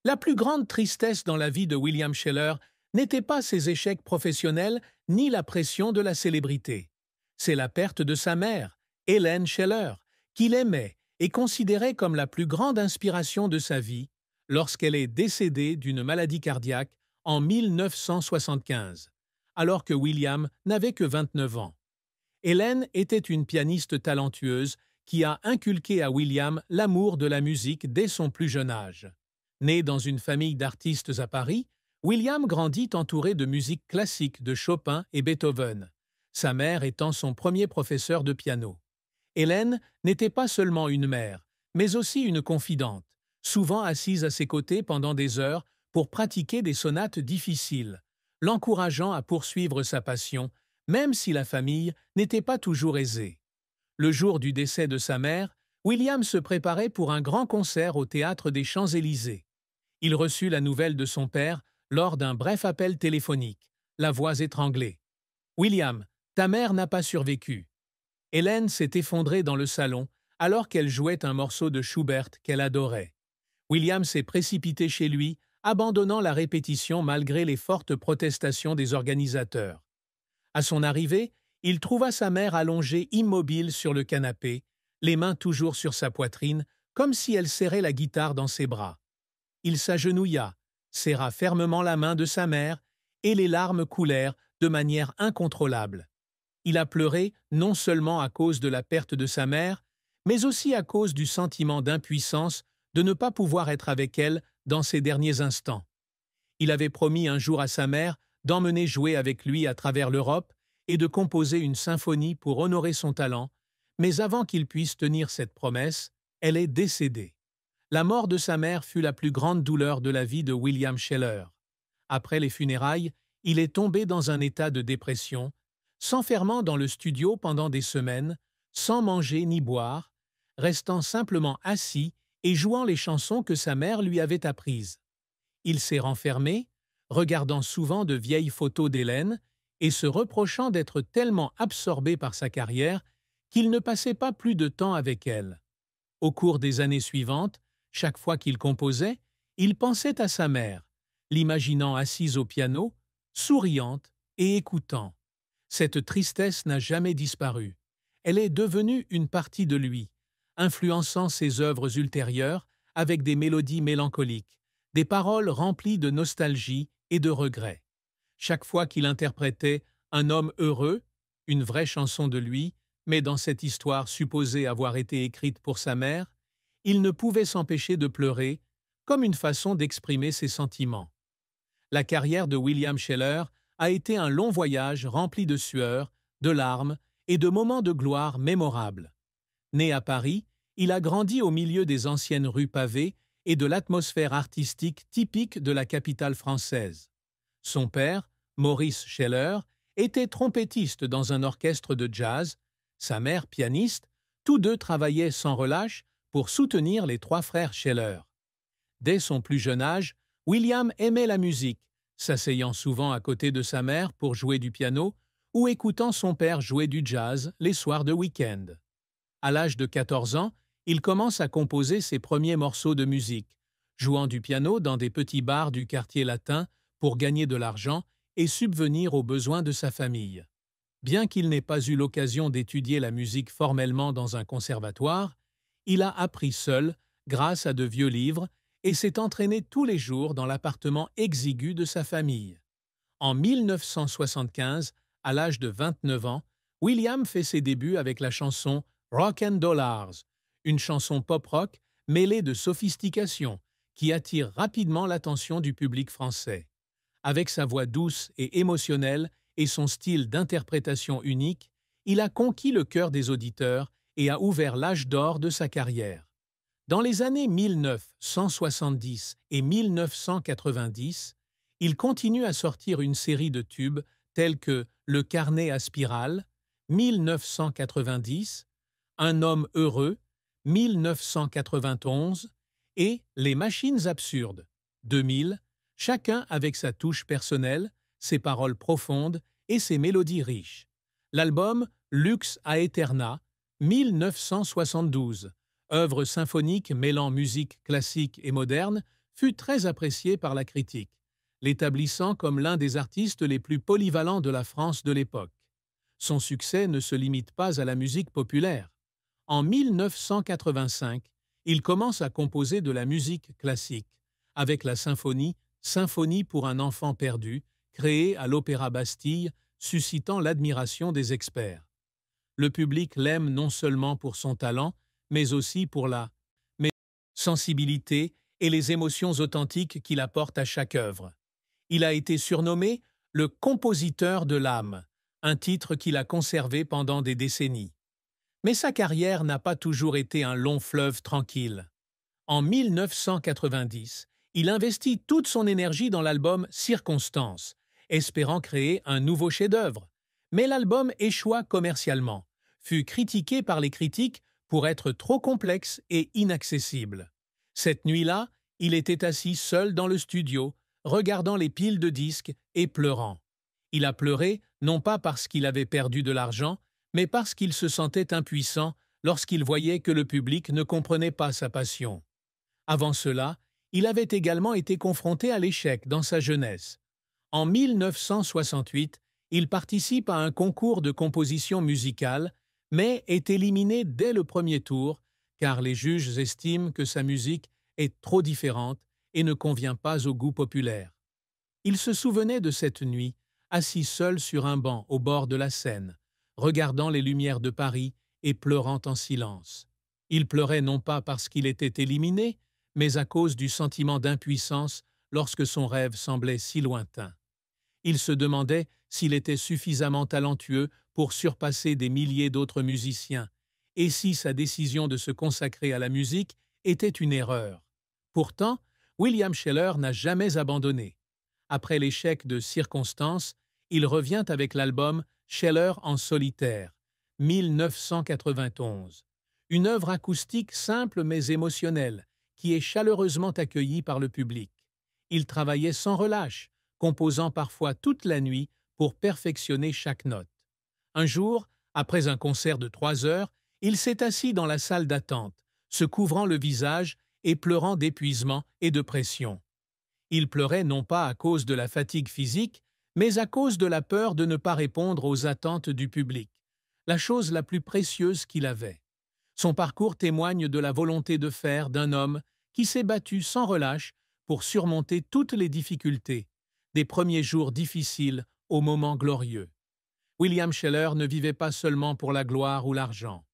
La plus grande tristesse dans la vie de William Sheller n'était pas ses échecs professionnels ni la pression de la célébrité. C'est la perte de sa mère, Helen Sheller, qu'il aimait et considérait comme la plus grande inspiration de sa vie, lorsqu'elle est décédée d'une maladie cardiaque en 1975, alors que William n'avait que 29 ans. Hélène était une pianiste talentueuse qui a inculqué à William l'amour de la musique dès son plus jeune âge. Né dans une famille d'artistes à Paris, William grandit entouré de musique classique de Chopin et Beethoven, sa mère étant son premier professeur de piano. Hélène n'était pas seulement une mère, mais aussi une confidente, souvent assise à ses côtés pendant des heures pour pratiquer des sonates difficiles, l'encourageant à poursuivre sa passion, même si la famille n'était pas toujours aisée. Le jour du décès de sa mère, William se préparait pour un grand concert au théâtre des Champs-Élysées. Il reçut la nouvelle de son père lors d'un bref appel téléphonique, la voix étranglée. « William, ta mère n'a pas survécu. » Hélène s'est effondrée dans le salon alors qu'elle jouait un morceau de Schubert qu'elle adorait. William s'est précipité chez lui, abandonnant la répétition malgré les fortes protestations des organisateurs. À son arrivée, il trouva sa mère allongée immobile sur le canapé, les mains toujours sur sa poitrine, comme si elle serrait la guitare dans ses bras. Il s'agenouilla, serra fermement la main de sa mère, et les larmes coulèrent de manière incontrôlable. Il a pleuré non seulement à cause de la perte de sa mère, mais aussi à cause du sentiment d'impuissance de ne pas pouvoir être avec elle dans ses derniers instants. Il avait promis un jour à sa mère d'emmener jouer avec lui à travers l'Europe et de composer une symphonie pour honorer son talent, mais avant qu'il puisse tenir cette promesse, elle est décédée. La mort de sa mère fut la plus grande douleur de la vie de William Sheller. Après les funérailles, il est tombé dans un état de dépression, s'enfermant dans le studio pendant des semaines, sans manger ni boire, restant simplement assis et jouant les chansons que sa mère lui avait apprises. Il s'est renfermé, regardant souvent de vieilles photos d'Hélène et se reprochant d'être tellement absorbé par sa carrière qu'il ne passait pas plus de temps avec elle. Au cours des années suivantes, chaque fois qu'il composait, il pensait à sa mère, l'imaginant assise au piano, souriante et écoutant. Cette tristesse n'a jamais disparu. Elle est devenue une partie de lui, influençant ses œuvres ultérieures avec des mélodies mélancoliques, des paroles remplies de nostalgie et de regret. Chaque fois qu'il interprétait Un homme heureux, une vraie chanson de lui, mais dans cette histoire supposée avoir été écrite pour sa mère, il ne pouvait s'empêcher de pleurer, comme une façon d'exprimer ses sentiments. La carrière de William Sheller a été un long voyage rempli de sueur, de larmes et de moments de gloire mémorables. Né à Paris, il a grandi au milieu des anciennes rues pavées et de l'atmosphère artistique typique de la capitale française. Son père, Maurice Sheller, était trompettiste dans un orchestre de jazz, sa mère pianiste, tous deux travaillaient sans relâche pour soutenir les trois frères Sheller. Dès son plus jeune âge, William aimait la musique, s'asseyant souvent à côté de sa mère pour jouer du piano ou écoutant son père jouer du jazz les soirs de week-end. À l'âge de 14 ans, il commence à composer ses premiers morceaux de musique, jouant du piano dans des petits bars du quartier latin pour gagner de l'argent et subvenir aux besoins de sa famille. Bien qu'il n'ait pas eu l'occasion d'étudier la musique formellement dans un conservatoire, il a appris seul grâce à de vieux livres et s'est entraîné tous les jours dans l'appartement exigu de sa famille. En 1975, à l'âge de 29 ans, William fait ses débuts avec la chanson Rock and Dollars, une chanson pop-rock mêlée de sophistication qui attire rapidement l'attention du public français. Avec sa voix douce et émotionnelle et son style d'interprétation unique, il a conquis le cœur des auditeurs et a ouvert l'âge d'or de sa carrière. Dans les années 1970 et 1990, il continue à sortir une série de tubes tels que Le carnet à spirale, 1990, Un homme heureux, 1991 et Les machines absurdes, 2000, chacun avec sa touche personnelle, ses paroles profondes et ses mélodies riches. L'album Lux Aeterna, 1972, œuvre symphonique mêlant musique classique et moderne, fut très apprécié par la critique, l'établissant comme l'un des artistes les plus polyvalents de la France de l'époque. Son succès ne se limite pas à la musique populaire. En 1985, il commence à composer de la musique classique, avec la symphonie « Symphonie pour un enfant perdu », créée à l'Opéra Bastille, suscitant l'admiration des experts. Le public l'aime non seulement pour son talent, mais aussi pour la sensibilité et les émotions authentiques qu'il apporte à chaque œuvre. Il a été surnommé le compositeur de l'âme, un titre qu'il a conservé pendant des décennies. Mais sa carrière n'a pas toujours été un long fleuve tranquille. En 1990, il investit toute son énergie dans l'album Circonstances, espérant créer un nouveau chef-d'œuvre. Mais l'album échoua commercialement, fut critiqué par les critiques pour être trop complexe et inaccessible. Cette nuit-là, il était assis seul dans le studio, regardant les piles de disques et pleurant. Il a pleuré non pas parce qu'il avait perdu de l'argent, mais parce qu'il se sentait impuissant lorsqu'il voyait que le public ne comprenait pas sa passion. Avant cela, il avait également été confronté à l'échec dans sa jeunesse. En 1968, il participe à un concours de composition musicale, mais est éliminé dès le premier tour, car les juges estiment que sa musique est trop différente et ne convient pas au goût populaire. Il se souvenait de cette nuit, assis seul sur un banc au bord de la Seine, regardant les lumières de Paris et pleurant en silence. Il pleurait non pas parce qu'il était éliminé, mais à cause du sentiment d'impuissance lorsque son rêve semblait si lointain. Il se demandait s'il était suffisamment talentueux pour surpasser des milliers d'autres musiciens, et si sa décision de se consacrer à la musique était une erreur. Pourtant, William Sheller n'a jamais abandonné. Après l'échec de Circonstances, il revient avec l'album Sheller en solitaire, 1991. Une œuvre acoustique simple mais émotionnelle, qui est chaleureusement accueillie par le public. Il travaillait sans relâche, composant parfois toute la nuit pour perfectionner chaque note. Un jour, après un concert de 3 heures, il s'est assis dans la salle d'attente, se couvrant le visage et pleurant d'épuisement et de pression. Il pleurait non pas à cause de la fatigue physique, mais à cause de la peur de ne pas répondre aux attentes du public, la chose la plus précieuse qu'il avait. Son parcours témoigne de la volonté de faire d'un homme qui s'est battu sans relâche pour surmonter toutes les difficultés, des premiers jours difficiles aux moments glorieux. William Sheller ne vivait pas seulement pour la gloire ou l'argent.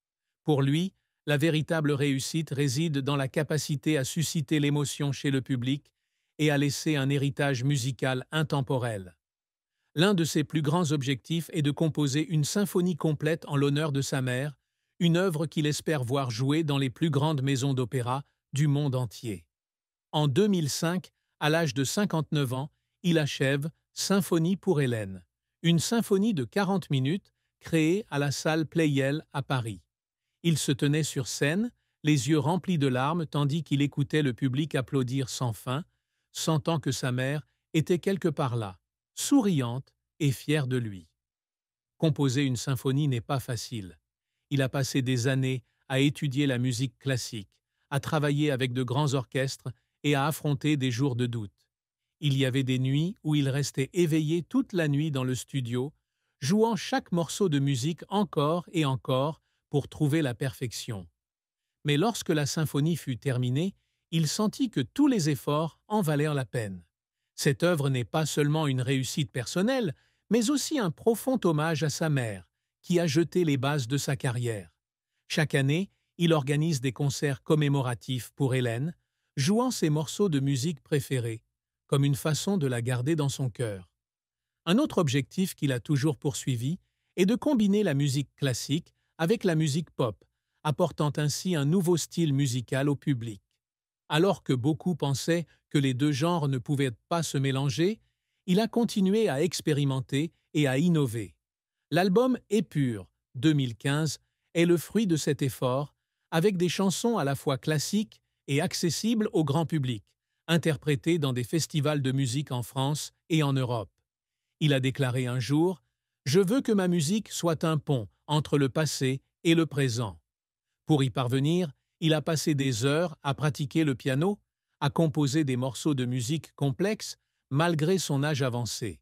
Pour lui, la véritable réussite réside dans la capacité à susciter l'émotion chez le public et à laisser un héritage musical intemporel. L'un de ses plus grands objectifs est de composer une symphonie complète en l'honneur de sa mère, une œuvre qu'il espère voir jouer dans les plus grandes maisons d'opéra du monde entier. En 2005, à l'âge de 59 ans, il achève Symphonie pour Hélène, une symphonie de 40 minutes créée à la salle Pleyel à Paris. Il se tenait sur scène, les yeux remplis de larmes tandis qu'il écoutait le public applaudir sans fin, sentant que sa mère était quelque part là, souriante et fière de lui. Composer une symphonie n'est pas facile. Il a passé des années à étudier la musique classique, à travailler avec de grands orchestres et à affronter des jours de doute. Il y avait des nuits où il restait éveillé toute la nuit dans le studio, jouant chaque morceau de musique encore et encore pour trouver la perfection. Mais lorsque la symphonie fut terminée, il sentit que tous les efforts en valèrent la peine. Cette œuvre n'est pas seulement une réussite personnelle, mais aussi un profond hommage à sa mère, qui a jeté les bases de sa carrière. Chaque année, il organise des concerts commémoratifs pour Hélène, jouant ses morceaux de musique préférés, comme une façon de la garder dans son cœur. Un autre objectif qu'il a toujours poursuivi est de combiner la musique classique avec la musique pop, apportant ainsi un nouveau style musical au public. Alors que beaucoup pensaient que les deux genres ne pouvaient pas se mélanger, il a continué à expérimenter et à innover. L'album Épure, 2015, est le fruit de cet effort, avec des chansons à la fois classiques et accessibles au grand public, interprétées dans des festivals de musique en France et en Europe. Il a déclaré un jour « Je veux que ma musique soit un pont entre le passé et le présent ». Pour y parvenir, il a passé des heures à pratiquer le piano, à composer des morceaux de musique complexes malgré son âge avancé.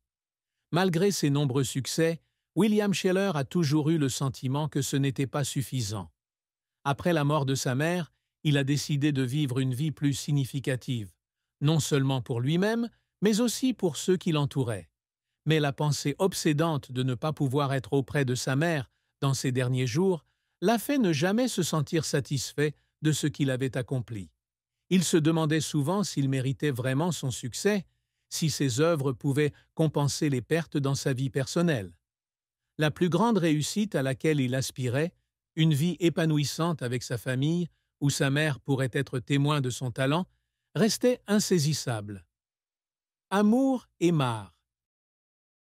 Malgré ses nombreux succès, William Sheller a toujours eu le sentiment que ce n'était pas suffisant. Après la mort de sa mère, il a décidé de vivre une vie plus significative, non seulement pour lui-même, mais aussi pour ceux qui l'entouraient. Mais la pensée obsédante de ne pas pouvoir être auprès de sa mère dans ses derniers jours l'a fait ne jamais se sentir satisfait de ce qu'il avait accompli. Il se demandait souvent s'il méritait vraiment son succès, si ses œuvres pouvaient compenser les pertes dans sa vie personnelle. La plus grande réussite à laquelle il aspirait, une vie épanouissante avec sa famille, où sa mère pourrait être témoin de son talent, restait insaisissable. Amour et marre.